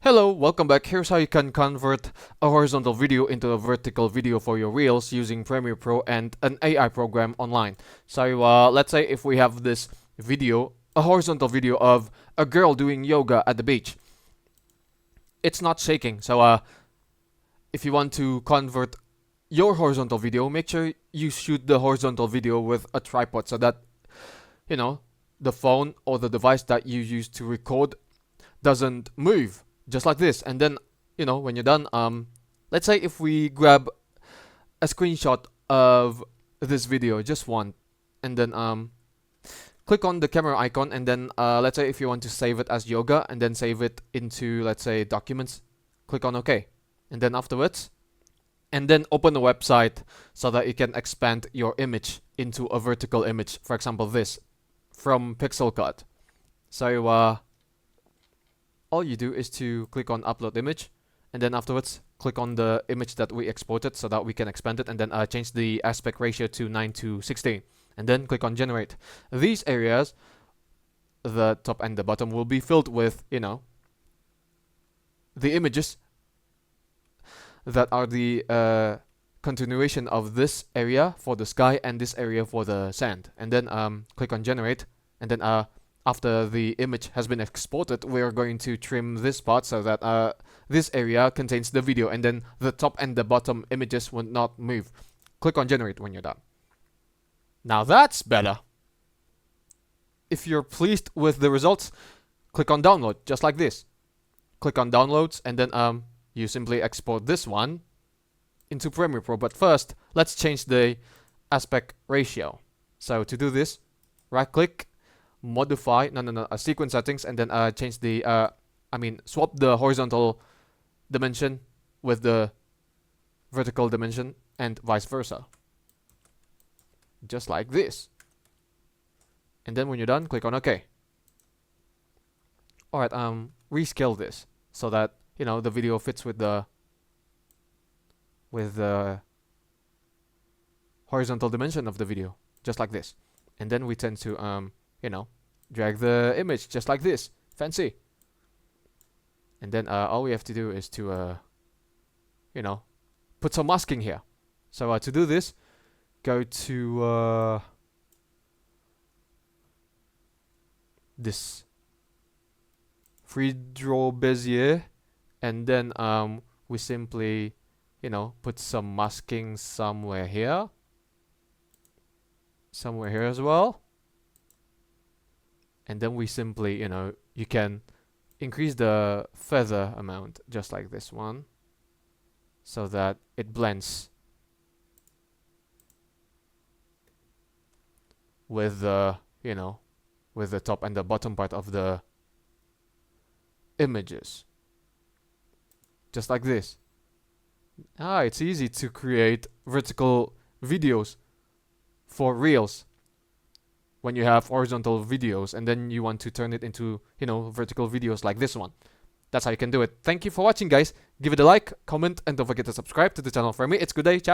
Hello, welcome back. Here's how you can convert a horizontal video into a vertical video for your Reels using Premiere Pro and an AI program online. So let's say if we have this video, a horizontal video of a girl doing yoga at the beach. It's not shaking. So if you want to convert your horizontal video, make sure you shoot the horizontal video with a tripod so that, the phone or the device that you use to record doesn't move. Just like this. And then, when you're done, let's say if we grab a screenshot of this video, just one, and then click on the camera icon, and then let's say if you want to save it as yoga and then save it into, let's say, documents, click on OK. And then afterwards, and then open the website so that you can expand your image into a vertical image. For example, this from Pixel Cut. So all you do is to click on upload image, and then afterwards click on the image that we exported so that we can expand it, and then change the aspect ratio to 9:16, and then click on generate. These areas, the top and the bottom, will be filled with the images that are the continuation of this area for the sky and this area for the sand. And then click on generate, and then after the image has been exported, we're going to trim this part so that this area contains the video, and then the top and the bottom images will not move. Click on generate when you're done. Now that's better. If you're pleased with the results, click on download, just like this. Click on downloads, and then you simply export this one into Premiere Pro. But first, let's change the aspect ratio. So to do this, right click, modify sequence settings, and then change the swap the horizontal dimension with the vertical dimension, and vice versa, just like this. And then when you're done, click on OK. Alright, rescale this so that the video fits with the horizontal dimension of the video, just like this. And then we tend to drag the image just like this. Fancy. And then all we have to do is to put some masking here. So to do this, go to this free draw Bezier, and then we simply put some masking somewhere here as well. And then we simply, you can increase the feather amount just like this one so that it blends with the, with the top and the bottom part of the images. Just like this. It's easy to create vertical videos for Reels when you have horizontal videos and then you want to turn it into, vertical videos like this one. That's how you can do it. Thank you for watching, guys. Give it a like, comment, and don't forget to subscribe to the channel. For me, it's good day. Ciao.